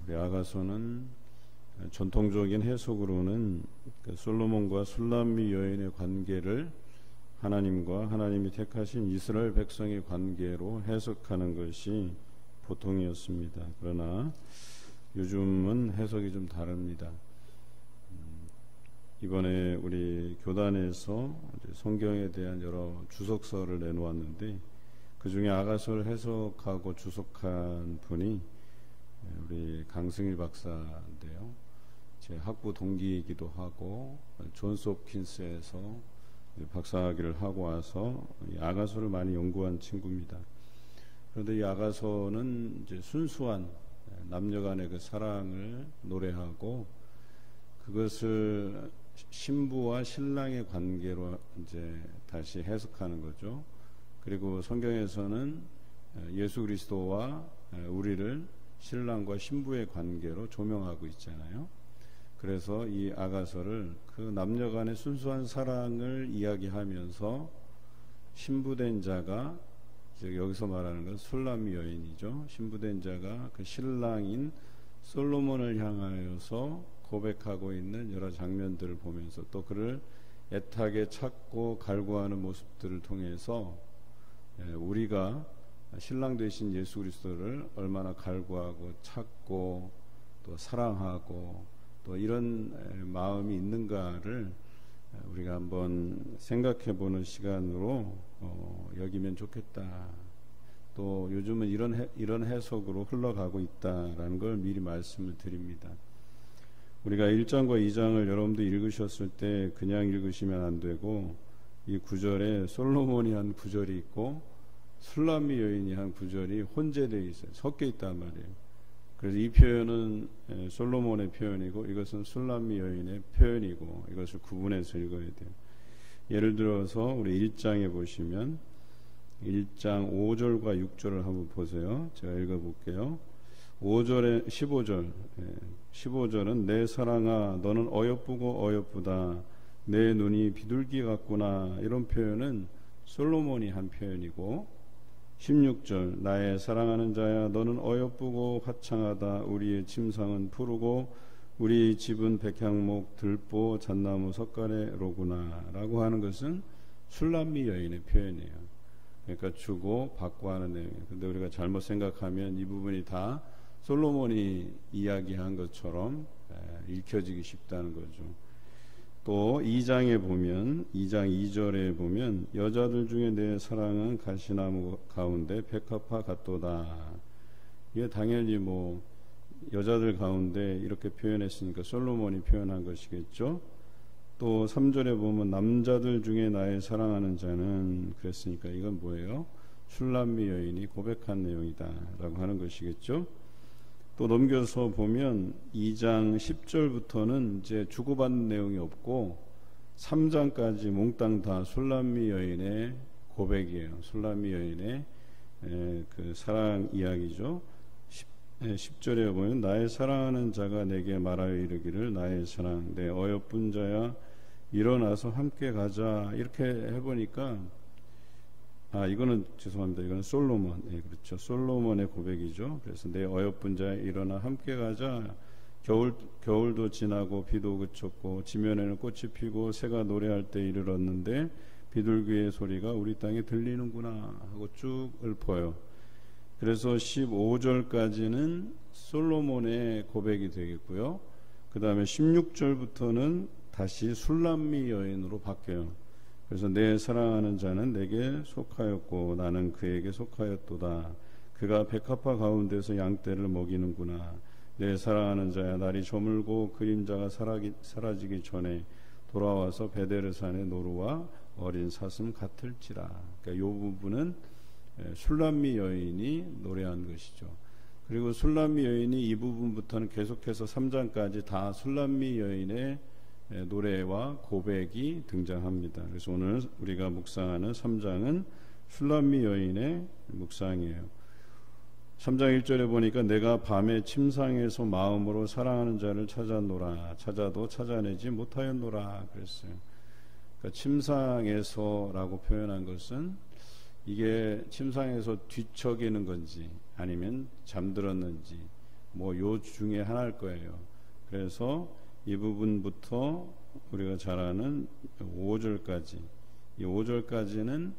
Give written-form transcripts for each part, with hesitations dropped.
우리 아가서는 전통적인 해석으로는 솔로몬과 술람미 여인의 관계를 하나님과 하나님이 택하신 이스라엘 백성의 관계로 해석하는 것이 보통이었습니다. 그러나 요즘은 해석이 좀 다릅니다. 이번에 우리 교단에서 성경에 대한 여러 주석서를 내놓았는데 그 중에 아가서를 해석하고 주석한 분이 우리 강승일 박사인데요. 제 학부 동기이기도 하고 존스 홉킨스에서 박사학위를 하고 와서 이 아가서를 많이 연구한 친구입니다. 그런데 이 아가서는 이제 순수한 남녀간의 그 사랑을 노래하고 그것을 신부와 신랑의 관계로 이제 다시 해석하는 거죠. 그리고 성경에서는 예수 그리스도와 우리를 신랑과 신부의 관계로 조명하고 있잖아요. 그래서 이 아가서를 그 남녀간의 순수한 사랑을 이야기하면서 신부된 자가 여기서 말하는 건 술람미 여인이죠. 신부된 자가 그 신랑인 솔로몬을 향하여서 고백하고 있는 여러 장면들을 보면서 또 그를 애타게 찾고 갈구하는 모습들을 통해서 우리가 신랑 되신 예수 그리스도를 얼마나 갈구하고 찾고 또 사랑하고 또 이런 마음이 있는가를 우리가 한번 생각해 보는 시간으로 여기면 좋겠다. 또 요즘은 이런 해석으로 흘러가고 있다라는 걸 미리 말씀을 드립니다. 우리가 1장과 2장을 여러분도 읽으셨을 때 그냥 읽으시면 안 되고 이 구절에 솔로몬이 한 구절이 있고 술람미 여인이 한 구절이 혼재되어 있어요. 섞여 있단 말이에요. 그래서 이 표현은 솔로몬의 표현이고 이것은 술람미 여인의 표현이고 이것을 구분해서 읽어야 돼요. 예를 들어서 우리 1장에 보시면 1장 5절과 6절을 한번 보세요. 제가 읽어볼게요. 5절에 15절은 내 사랑아 너는 어여쁘고 어여쁘다 내 눈이 비둘기 같구나 이런 표현은 솔로몬이 한 표현이고 16절 나의 사랑하는 자야 너는 어여쁘고 화창하다 우리의 침상은 푸르고 우리 집은 백향목 들보 잣나무 석가래로구나 라고 하는 것은 술람미 여인의 표현이에요. 그러니까 주고 받고 하는 내용이에요. 근데 우리가 잘못 생각하면 이 부분이 다 솔로몬이 이야기한 것처럼 읽혀지기 쉽다는 거죠. 또 2장에 보면 2장 2절에 보면 여자들 중에 내 사랑은 가시나무 가운데 백합화 같도다. 이게 당연히 뭐 여자들 가운데 이렇게 표현했으니까 솔로몬이 표현한 것이겠죠. 또 3절에 보면 남자들 중에 나의 사랑하는 자는 그랬으니까 이건 뭐예요? 술람미 여인이 고백한 내용이다 라고 하는 것이겠죠. 또 넘겨서 보면 2장 10절부터는 이제 주고받는 내용이 없고 3장까지 몽땅 다 술람미 여인의 고백이에요. 술람미 여인의 그 사랑 이야기죠. 10절에 보면 나의 사랑하는 자가 내게 말하여 이르기를 나의 사랑 내 어여쁜 자야 일어나서 함께 가자 이렇게 해보니까 이거는 죄송합니다. 이거는 솔로몬. 그렇죠. 솔로몬의 고백이죠. 그래서 내 어여쁜 자야 일어나 함께 가자. 겨울도 지나고 비도 그쳤고 지면에는 꽃이 피고 새가 노래할 때 이르렀는데 비둘기의 소리가 우리 땅에 들리는구나 하고 쭉 읊어요. 그래서 15절까지는 솔로몬의 고백이 되겠고요. 그 다음에 16절부터는 다시 술람미 여인으로 바뀌어요. 그래서 내 사랑하는 자는 내게 속하였고 나는 그에게 속하였도다. 그가 백합화 가운데서 양떼를 먹이는구나. 내 사랑하는 자야 날이 저물고 그림자가 사라지기 전에 돌아와서 베데르산의 노루와 어린 사슴 같을지라. 그러니까 이 부분은 술람미 여인이 노래한 것이죠. 그리고 술람미 여인이 이 부분부터는 계속해서 3장까지 다 술람미 여인의 노래와 고백이 등장합니다. 그래서 오늘 우리가 묵상하는 3장은 술람미 여인의 묵상이에요. 3장 1절에 보니까 내가 밤에 침상에서 마음으로 사랑하는 자를 찾아노라 찾아도 찾아내지 못하였노라 그랬어요. 그러니까 침상에서라고 표현한 것은 이게 침상에서 뒤척이는 건지 아니면 잠들었는지 뭐 요 중에 하나일 거예요. 그래서 이 부분부터 우리가 잘 아는 5절까지, 이 5절까지는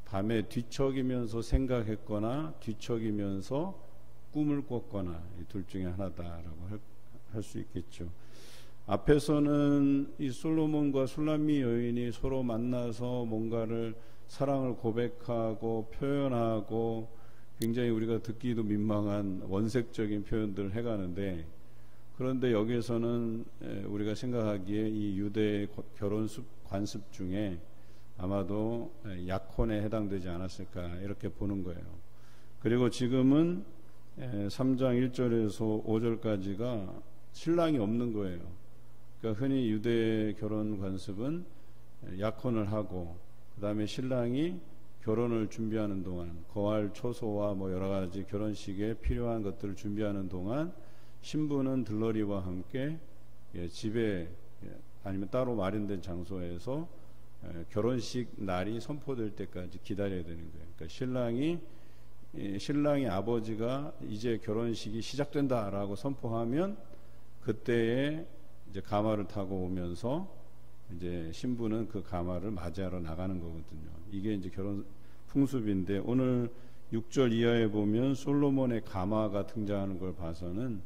밤에 뒤척이면서 생각했거나 뒤척이면서 꿈을 꿨거나 이 둘 중에 하나다라고 할 수 있겠죠. 앞에서는 이 솔로몬과 술람미 여인이 서로 만나서 뭔가를 사랑을 고백하고 표현하고 굉장히 우리가 듣기도 민망한 원색적인 표현들을 해가는데, 그런데 여기에서는 우리가 생각하기에 이 유대의 결혼 관습 중에 아마도 약혼에 해당되지 않았을까 이렇게 보는 거예요. 그리고 지금은 3장 1절에서 5절까지가 신랑이 없는 거예요. 그러니까 흔히 유대의 결혼 관습은 약혼을 하고 그 다음에 신랑이 결혼을 준비하는 동안 거할 초소와 뭐 여러 가지 결혼식에 필요한 것들을 준비하는 동안 신부는 들러리와 함께 집에 아니면 따로 마련된 장소에서 결혼식 날이 선포될 때까지 기다려야 되는 거예요. 그러니까 신랑의 아버지가 이제 결혼식이 시작된다라고 선포하면 그때에 이제 가마를 타고 오면서 이제 신부는 그 가마를 맞이하러 나가는 거거든요. 이게 이제 결혼 풍습인데, 오늘 6절 이하에 보면 솔로몬의 가마가 등장하는 걸 봐서는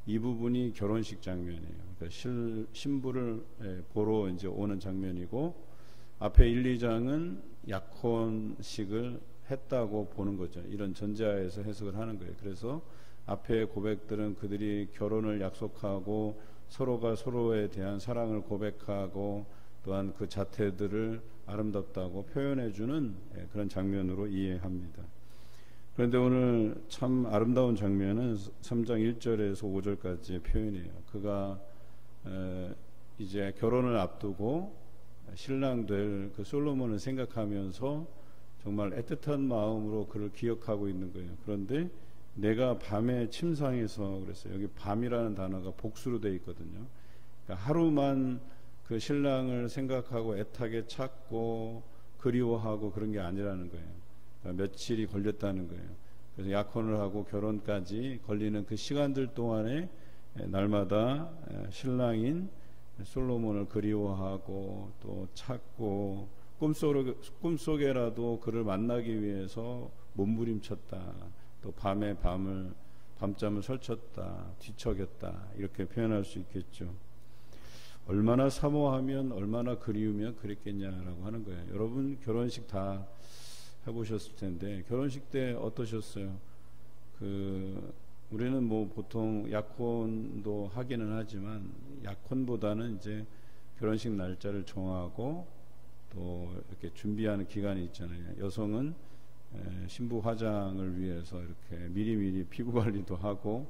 이 부분이 결혼식 장면이에요. 그러니까 신부를 보러 이제 오는 장면이고, 앞에 1, 2장은 약혼식을 했다고 보는 거죠. 이런 전제하에서 해석을 하는 거예요. 그래서 앞에 고백들은 그들이 결혼을 약속하고 서로가 서로에 대한 사랑을 고백하고 또한 그 자태들을 아름답다고 표현해주는 그런 장면으로 이해합니다. 그런데 오늘 참 아름다운 장면은 3장 1절에서 5절까지의 표현이에요. 그가 이제 결혼을 앞두고 신랑 될 그 솔로몬을 생각하면서 정말 애틋한 마음으로 그를 기억하고 있는 거예요. 그런데 내가 밤에 침상에서, 그랬어요. 여기 밤이라는 단어가 복수로 되어 있거든요. 그러니까 하루만 그 신랑을 생각하고 애타게 찾고 그리워하고 그런 게 아니라는 거예요. 그러니까 며칠이 걸렸다는 거예요. 그래서 약혼을 하고 결혼까지 걸리는 그 시간들 동안에 날마다 신랑인 솔로몬을 그리워하고 또 찾고 꿈속에라도 그를 만나기 위해서 몸부림쳤다. 또 밤잠을 설쳤다, 뒤척였다, 이렇게 표현할 수 있겠죠. 얼마나 사모하면 얼마나 그리우면 그랬겠냐라고 하는 거예요. 여러분 결혼식 다 해보셨을 텐데 결혼식 때 어떠셨어요? 우리는 뭐 보통 약혼도 하기는 하지만 약혼보다는 이제 결혼식 날짜를 정하고 또 이렇게 준비하는 기간이 있잖아요. 여성은 신부 화장을 위해서 이렇게 미리미리 피부 관리도 하고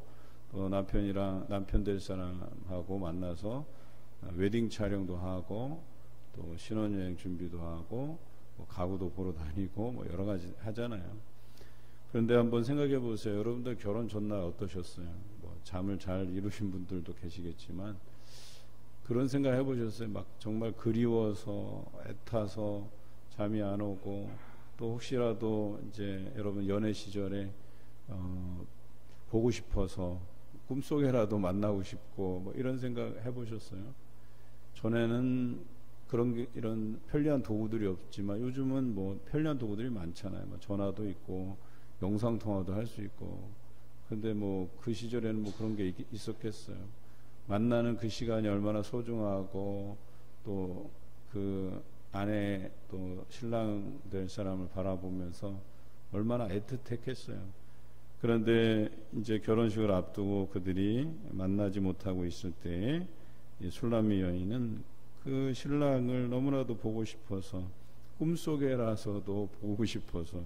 또 남편 될 사람하고 만나서 웨딩 촬영도 하고 또 신혼여행 준비도 하고 뭐 가구도 보러 다니고 뭐 여러 가지 하잖아요. 그런데 한번 생각해 보세요. 여러분들 결혼 전날 어떠셨어요? 뭐 잠을 잘 이루신 분들도 계시겠지만 그런 생각 해보셨어요? 막 정말 그리워서 애타서 잠이 안 오고 또 혹시라도 이제 여러분 연애 시절에 보고 싶어서 꿈속에라도 만나고 싶고 뭐 이런 생각 해보셨어요? 전에는 이런 편리한 도구들이 없지만 요즘은 뭐 편리한 도구들이 많잖아요. 뭐 전화도 있고 영상 통화도 할 수 있고. 근데 뭐 그 시절에는 뭐 그런 게 있었겠어요. 만나는 그 시간이 얼마나 소중하고 또 그 아내 또 신랑 될 사람을 바라보면서 얼마나 애틋했겠어요. 그런데 이제 결혼식을 앞두고 그들이 만나지 못하고 있을 때 술람미 여인은 그 신랑을 너무나도 보고 싶어서 꿈속에라서도 보고 싶어서,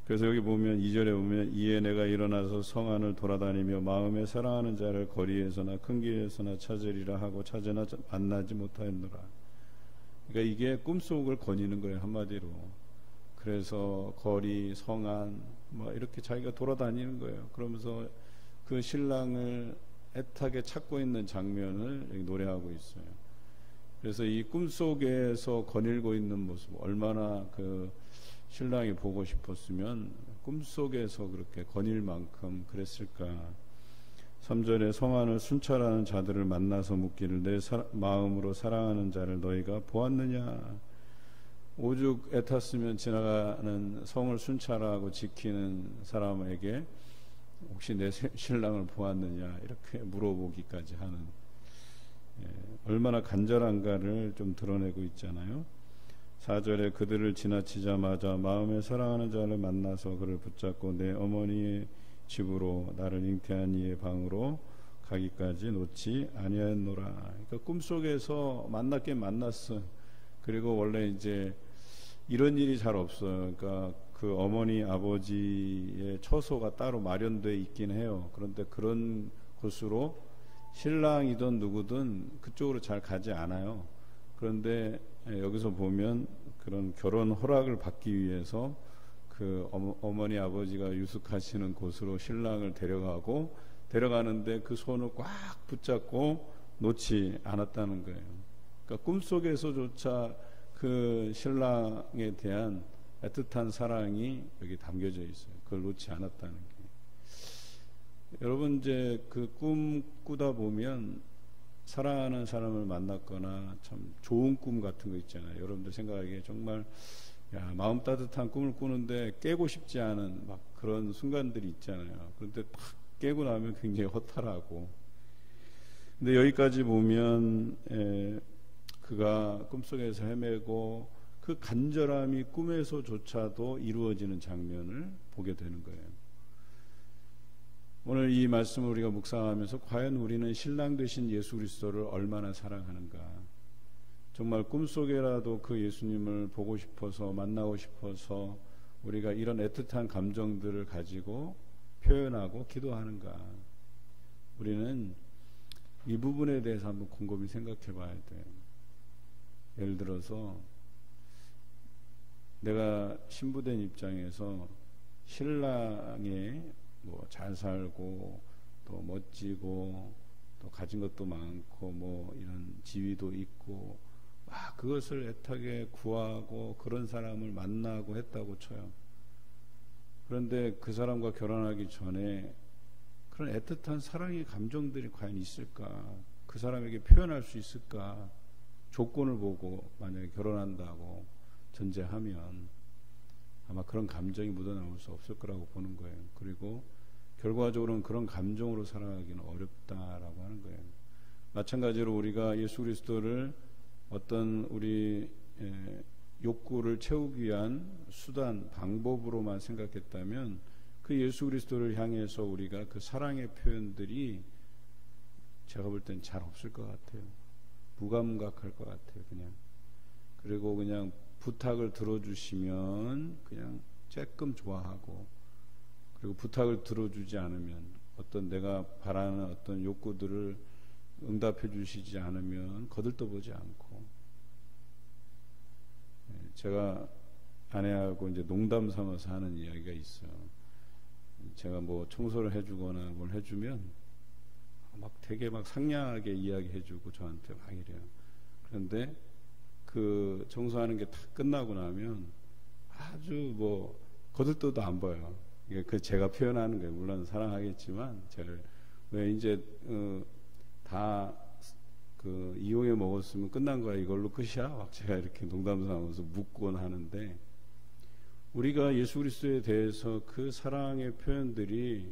그래서 여기 보면 2절에 보면 이에 내가 일어나서 성 안을 돌아다니며 마음에 사랑하는 자를 거리에서나 큰 길에서나 찾으리라 하고 찾으나 만나지 못하였노라. 그러니까 이게 꿈속을 거니는 거예요, 한마디로. 그래서 거리, 성안 뭐 이렇게 자기가 돌아다니는 거예요. 그러면서 그 신랑을 애타게 찾고 있는 장면을 여기 노래하고 있어요. 그래서 이 꿈속에서 거닐고 있는 모습, 얼마나 그 신랑이 보고 싶었으면 꿈속에서 그렇게 거닐 만큼 그랬을까. 3절에 성안을 순찰하는 자들을 만나서 묻기를 내 마음으로 사랑하는 자를 너희가 보았느냐. 오죽 애탔으면 지나가는 성을 순찰하고 지키는 사람에게 혹시 내 신랑을 보았느냐 이렇게 물어보기까지 하는, 얼마나 간절한가를 좀 드러내고 있잖아요. 4절에 그들을 지나치자마자 마음에 사랑하는 자를 만나서 그를 붙잡고 내 어머니의 집으로 나를 잉태한 이의 방으로 가기까지 놓지 아니하였노라. 그러니까 꿈속에서 만났긴 만났어. 그리고 원래 이제 이런 일이 잘 없어요. 그러니까 그 어머니 아버지의 처소가 따로 마련돼 있긴 해요. 그런데 그런 곳으로 신랑이든 누구든 그쪽으로 잘 가지 않아요. 그런데 여기서 보면 그런 결혼 허락을 받기 위해서 그 어머니 아버지가 유숙하시는 곳으로 신랑을 데려가는데 그 손을 꽉 붙잡고 놓지 않았다는 거예요. 그러니까 꿈속에서조차 그 신랑에 대한 애틋한 사랑이 여기 담겨져 있어요. 그걸 놓지 않았다는 게. 여러분 이제 그 꿈 꾸다 보면 사랑하는 사람을 만났거나 참 좋은 꿈 같은 거 있잖아요. 여러분들 생각하기에 정말 마음 따뜻한 꿈을 꾸는데 깨고 싶지 않은 막 그런 순간들이 있잖아요. 그런데 탁 깨고 나면 굉장히 허탈하고. 근데 여기까지 보면 그가 꿈속에서 헤매고 그 간절함이 꿈에서조차도 이루어지는 장면을 보게 되는 거예요. 오늘 이 말씀을 우리가 묵상하면서 과연 우리는 신랑 되신 예수 그리스도를 얼마나 사랑하는가. 정말 꿈속에라도 그 예수님을 보고 싶어서 만나고 싶어서 우리가 이런 애틋한 감정들을 가지고 표현하고 기도하는가. 우리는 이 부분에 대해서 한번 곰곰이 생각해 봐야 돼요. 예를 들어서 내가 신부된 입장에서 신랑의 뭐 잘 살고 또 멋지고 또 가진 것도 많고 뭐 이런 지위도 있고 막 그것을 애타게 구하고 그런 사람을 만나고 했다고 쳐요. 그런데 그 사람과 결혼하기 전에 그런 애틋한 사랑의 감정들이 과연 있을까? 그 사람에게 표현할 수 있을까? 조건을 보고 만약에 결혼한다고 전제하면 아마 그런 감정이 묻어나올 수 없을 거라고 보는 거예요. 그리고 결과적으로는 그런 감정으로 살아가기는 어렵다라고 하는 거예요. 마찬가지로 우리가 예수 그리스도를 어떤 우리 욕구를 채우기 위한 수단, 방법으로만 생각했다면 그 예수 그리스도를 향해서 우리가 그 사랑의 표현들이 제가 볼 땐 잘 없을 것 같아요. 무감각할 것 같아요. 그냥. 그리고 그냥 부탁을 들어주시면 그냥 쬐끔 좋아하고, 그리고 부탁을 들어주지 않으면 어떤 내가 바라는 어떤 욕구들을 응답해 주시지 않으면 거들떠보지 않고. 제가 아내하고 이제 농담 삼아서 하는 이야기가 있어요. 제가 뭐 청소를 해주거나 뭘 해주면 막 되게 막 상냥하게 이야기해주고 저한테 막 이래요. 그런데 그 청소하는 게 다 끝나고 나면 아주 뭐 거들떠도 안 보여요. 그 제가 표현하는 거예요. 물론 사랑하겠지만 저를 왜 이제 다 그 이용해 먹었으면 끝난 거야, 이걸로 끝이야? 막 제가 이렇게 농담삼아서 묻곤 하는데, 우리가 예수 그리스도에 대해서 그 사랑의 표현들이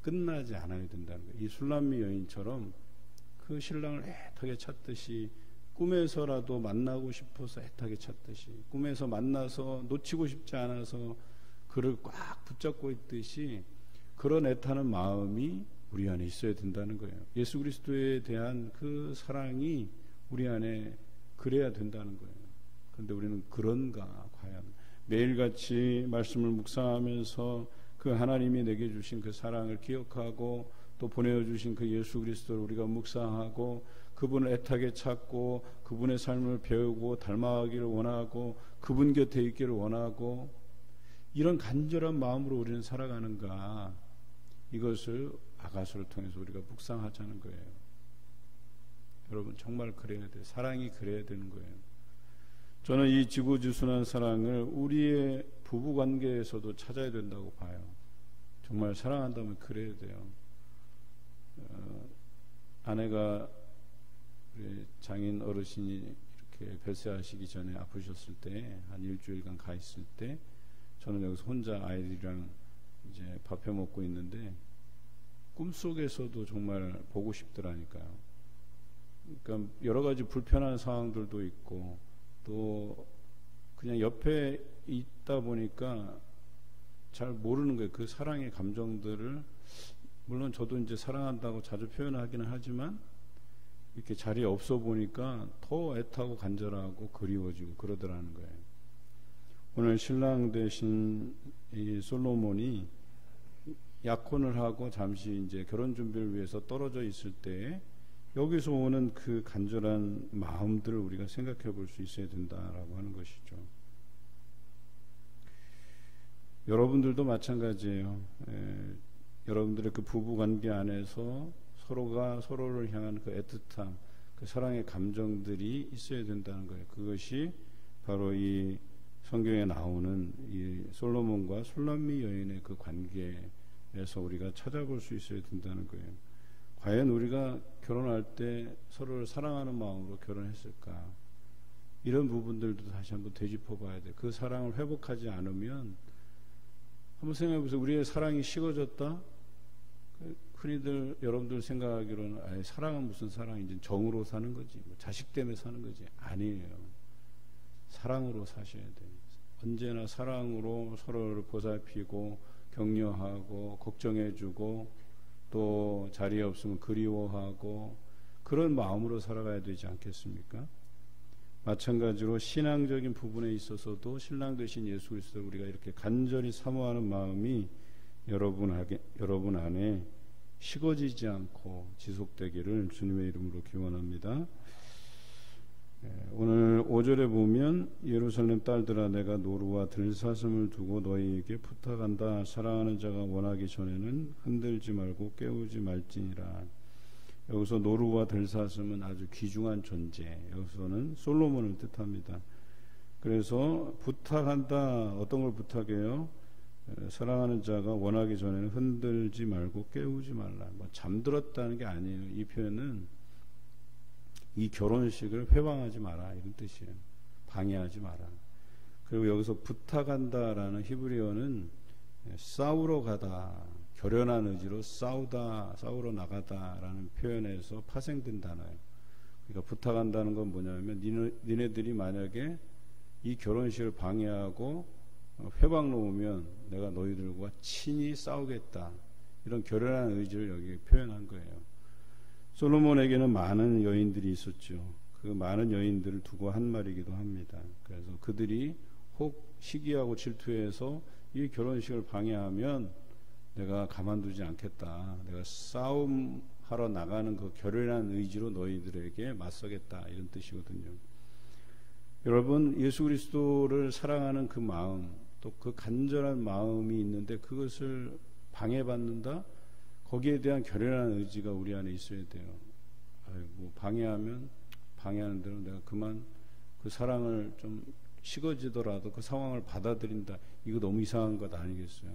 끝나지 않아야 된다는 거예요. 이 술람미 여인처럼 그 신랑을 애타게 찾듯이, 꿈에서라도 만나고 싶어서 애타게 찾듯이, 꿈에서 만나서 놓치고 싶지 않아서 그를 꽉 붙잡고 있듯이 그런 애타는 마음이 우리 안에 있어야 된다는 거예요. 예수 그리스도에 대한 그 사랑이 우리 안에 그래야 된다는 거예요. 그런데 우리는 그런가 과연? 매일같이 말씀을 묵상하면서 그 하나님이 내게 주신 그 사랑을 기억하고 또 보내주신 그 예수 그리스도를 우리가 묵상하고 그분을 애타게 찾고 그분의 삶을 배우고 닮아가기를 원하고 그분 곁에 있기를 원하고, 이런 간절한 마음으로 우리는 살아가는가, 이것을 아가서를 통해서 우리가 묵상하자는 거예요. 여러분 정말 그래야 돼요. 사랑이 그래야 되는 거예요. 저는 이 지고지순한 사랑을 우리의 부부관계에서도 찾아야 된다고 봐요. 정말 사랑한다면 그래야 돼요. 아내가 우리 장인 어르신이 이렇게 별세하시기 전에 아프셨을 때 한 일주일간 가 있을 때 저는 여기서 혼자 아이들이랑 이제 밥해 먹고 있는데 꿈속에서도 정말 보고 싶더라니까요. 그러니까 여러 가지 불편한 상황들도 있고 또 그냥 옆에 있다 보니까 잘 모르는 거예요. 그 사랑의 감정들을. 물론 저도 이제 사랑한다고 자주 표현하기는 하지만 이렇게 자리에 없어 보니까 더 애타고 간절하고 그리워지고 그러더라는 거예요. 오늘 신랑 되신 이 솔로몬이 약혼을 하고 잠시 이제 결혼 준비를 위해서 떨어져 있을 때 여기서 오는 그 간절한 마음들을 우리가 생각해 볼 수 있어야 된다라고 하는 것이죠. 여러분들도 마찬가지예요. 여러분들의 그 부부 관계 안에서 서로가 서로를 향한 그 애틋함, 그 사랑의 감정들이 있어야 된다는 거예요. 그것이 바로 이 성경에 나오는 이 솔로몬과 술람미 여인의 그 관계에서 우리가 찾아볼 수 있어야 된다는 거예요. 과연 우리가 결혼할 때 서로를 사랑하는 마음으로 결혼했을까? 이런 부분들도 다시 한번 되짚어 봐야 돼. 그 사랑을 회복하지 않으면 한번 생각해 보세요. 우리의 사랑이 식어졌다? 흔히들 여러분들 생각하기로는 아예 사랑은 무슨 사랑인지 정으로 사는 거지, 뭐 자식 때문에 사는 거지. 아니에요. 사랑으로 사셔야 돼요. 언제나 사랑으로 서로를 보살피고 격려하고 걱정해주고 또 자리에 없으면 그리워하고 그런 마음으로 살아가야 되지 않겠습니까? 마찬가지로 신앙적인 부분에 있어서도 신랑 되신 예수 그리스도를 우리가 이렇게 간절히 사모하는 마음이 여러분 안에 식어지지 않고 지속되기를 주님의 이름으로 기원합니다. 오늘 5절에 보면 예루살렘 딸들아 내가 노루와 들사슴을 두고 너희에게 부탁한다. 사랑하는 자가 원하기 전에는 흔들지 말고 깨우지 말지니라. 여기서 노루와 들사슴은 아주 귀중한 존재, 여기서는 솔로몬을 뜻합니다. 그래서 부탁한다. 어떤 걸 부탁해요? 사랑하는 자가 원하기 전에는 흔들지 말고 깨우지 말라. 뭐 잠들었다는 게 아니에요. 이 표현은 이 결혼식을 회방하지 마라 이런 뜻이에요. 방해하지 마라. 그리고 여기서 부탁한다라는 히브리어는 싸우러 가다, 결연한 의지로 싸우러 나가다라는 표현에서 파생된 단어예요. 그러니까 부탁한다는 건 뭐냐면 니네들이 만약에 이 결혼식을 방해하고 회방 놓으면 내가 너희들과 친히 싸우겠다. 이런 결연한 의지를 여기 표현한 거예요. 솔로몬에게는 많은 여인들이 있었죠. 그 많은 여인들을 두고 한 말이기도 합니다. 그래서 그들이 혹 시기하고 질투해서 이 결혼식을 방해하면 내가 가만두지 않겠다. 내가 싸움하러 나가는 그 결연한 의지로 너희들에게 맞서겠다. 이런 뜻이거든요. 여러분, 예수 그리스도를 사랑하는 그 마음, 또 그 간절한 마음이 있는데 그것을 방해받는다? 거기에 대한 결연한 의지가 우리 안에 있어야 돼요. 뭐 방해하면 방해하는 대로 내가 그만 그 사랑을 좀 식어지더라도 그 상황을 받아들인다. 이거 너무 이상한 것 아니겠어요?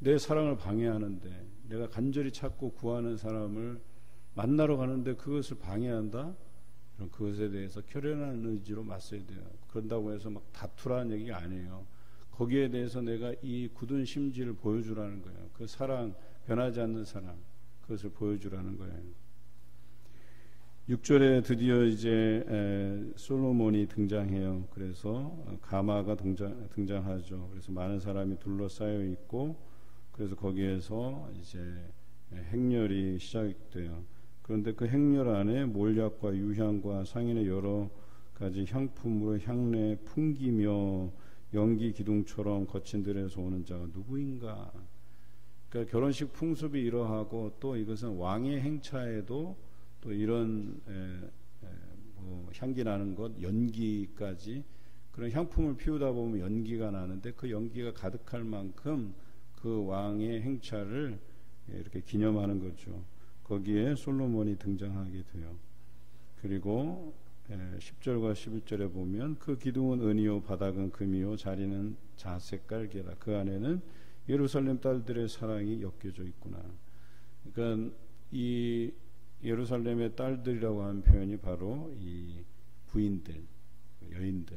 내 사랑을 방해하는데 내가 간절히 찾고 구하는 사람을 만나러 가는데 그것을 방해한다? 그럼 그것에 대해서 결연한 의지로 맞서야 돼요. 그런다고 해서 막 다투라는 얘기가 아니에요. 거기에 대해서 내가 이 굳은 심지를 보여주라는 거예요. 그 사랑, 변하지 않는 사랑, 그것을 보여주라는 거예요. 6절에 드디어 이제 솔로몬이 등장해요. 그래서 가마가 등장하죠. 그래서 많은 사람이 둘러싸여 있고, 그래서 거기에서 이제 행렬이 시작돼요. 그런데 그 행렬 안에 몰약과 유향과 상인의 여러 가지 향품으로 향내 풍기며 연기 기둥처럼 거친 들에서 오는 자가 누구인가? 그러니까 결혼식 풍습이 이러하고 또 이것은 왕의 행차에도 또 이런 뭐 향기 나는 것, 연기까지 그런 향품을 피우다 보면 연기가 나는데 그 연기가 가득할 만큼 그 왕의 행차를 이렇게 기념하는 거죠. 거기에 솔로몬이 등장하게 돼요. 그리고 10절과 11절에 보면 그 기둥은 은이요 바닥은 금이요 자리는 자색 깔개라. 그 안에는 예루살렘 딸들의 사랑이 엮여져 있구나. 그러니까 이 예루살렘의 딸들이라고 하는 표현이 바로 이 부인들, 여인들.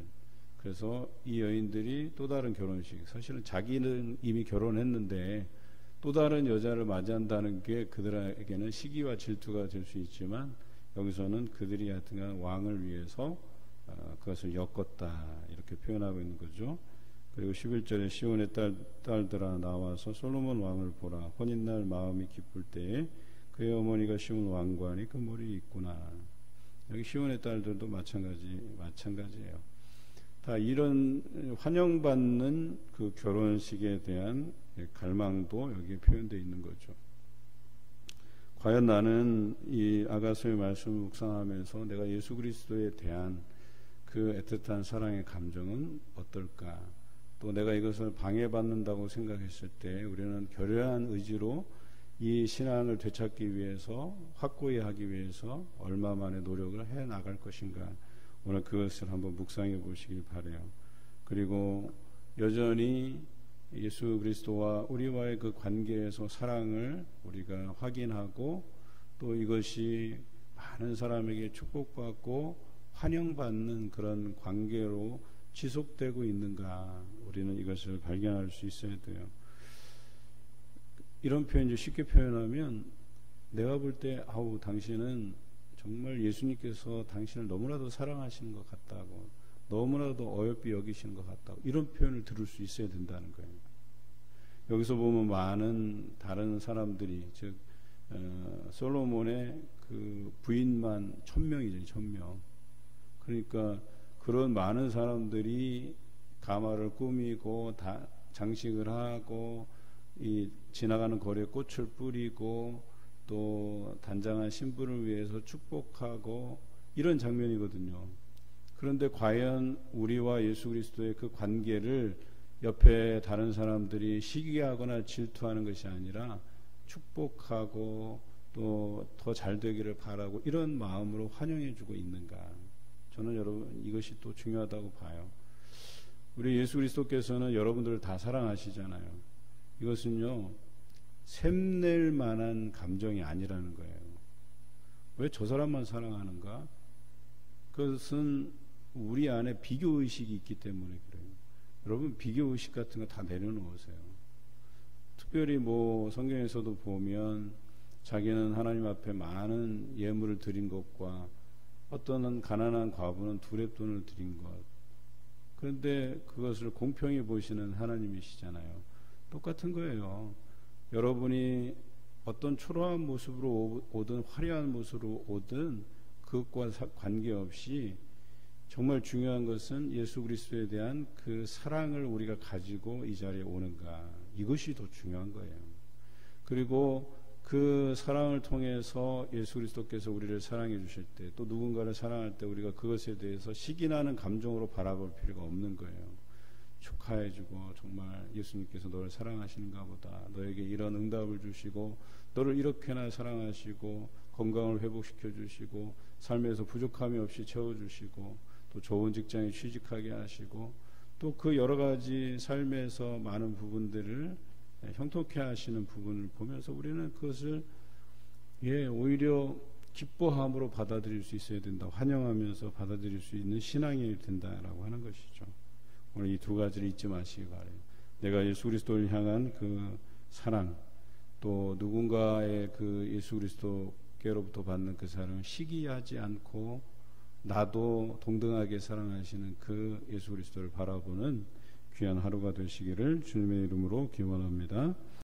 그래서 이 여인들이 또 다른 결혼식, 사실은 자기는 이미 결혼했는데 또 다른 여자를 맞이한다는 게 그들에게는 시기와 질투가 될 수 있지만, 여기서는 그들이 하여튼간 왕을 위해서 그것을 엮었다 이렇게 표현하고 있는 거죠. 그리고 11절에 시온의 딸들아 나와서 솔로몬 왕을 보라. 혼인날 마음이 기쁠 때에 그의 어머니가 심은 왕관이 그 머리에 있구나. 여기 시온의 딸들도 마찬가지예요. 다 이런 환영받는 그 결혼식에 대한 갈망도 여기에 표현되어 있는 거죠. 과연 나는 이 아가서의 말씀을 묵상하면서 내가 예수 그리스도에 대한 그 애틋한 사랑의 감정은 어떨까? 또 내가 이것을 방해받는다고 생각했을 때 우리는 결연한 의지로 이 신앙을 되찾기 위해서, 확고히 하기 위해서 얼마만의 노력을 해 나갈 것인가, 오늘 그것을 한번 묵상해 보시길 바라요. 그리고 여전히 예수 그리스도와 우리와의 그 관계에서 사랑을 우리가 확인하고 또 이것이 많은 사람에게 축복받고 환영받는 그런 관계로 지속되고 있는가, 우리는 이것을 발견할 수 있어야 돼요. 이런 표현 쉽게 표현하면, 내가 볼 때 아우 당신은 정말 예수님께서 당신을 너무나도 사랑하시는 것 같다고, 너무나도 어여삐 여기시는 것 같다고, 이런 표현을 들을 수 있어야 된다는 거예요. 여기서 보면 많은 다른 사람들이, 즉 솔로몬의 그 부인만 1000명이죠. 1000명. 그러니까 그런 많은 사람들이 가마를 꾸미고 다 장식을 하고 이 지나가는 거리에 꽃을 뿌리고 또 단장한 신부를 위해서 축복하고 이런 장면이거든요. 그런데 과연 우리와 예수 그리스도의 그 관계를 옆에 다른 사람들이 시기하거나 질투하는 것이 아니라 축복하고 또 더 잘 되기를 바라고 이런 마음으로 환영해주고 있는가? 저는 여러분 이것이 또 중요하다고 봐요. 우리 예수 그리스도께서는 여러분들을 다 사랑하시잖아요. 이것은요, 샘낼 만한 감정이 아니라는 거예요. 왜 저 사람만 사랑하는가? 그것은 우리 안에 비교의식이 있기 때문에 그래요. 여러분 비교의식 같은 거 다 내려놓으세요. 특별히 뭐 성경에서도 보면 자기는 하나님 앞에 많은 예물을 드린 것과 어떤 가난한 과부는 두렙돈을 드린 것, 그런데 그것을 공평히 보시는 하나님이시잖아요. 똑같은 거예요. 여러분이 어떤 초라한 모습으로 오든 화려한 모습으로 오든 그것과 관계없이 정말 중요한 것은 예수 그리스도에 대한 그 사랑을 우리가 가지고 이 자리에 오는가, 이것이 더 중요한 거예요. 그리고 그 사랑을 통해서 예수 그리스도께서 우리를 사랑해 주실 때, 또 누군가를 사랑할 때 우리가 그것에 대해서 시기나는 감정으로 바라볼 필요가 없는 거예요. 축하해주고, 정말 예수님께서 너를 사랑하시는가 보다, 너에게 이런 응답을 주시고 너를 이렇게나 사랑하시고 건강을 회복시켜 주시고 삶에서 부족함이 없이 채워주시고 또 좋은 직장에 취직하게 하시고 또 그 여러 가지 삶에서 많은 부분들을 형통케 하시는 부분을 보면서 우리는 그것을 오히려 기뻐함으로 받아들일 수 있어야 된다. 환영하면서 받아들일 수 있는 신앙이 된다라고 하는 것이죠. 오늘 이 두 가지를 잊지 마시기 바라요. 내가 예수 그리스도를 향한 그 사랑, 또 누군가의 그 예수 그리스도께로부터 받는 그 사랑을 시기하지 않고 나도 동등하게 사랑하시는 그 예수 그리스도를 바라보는 귀한 하루가 되시기를 주님의 이름으로 기원합니다.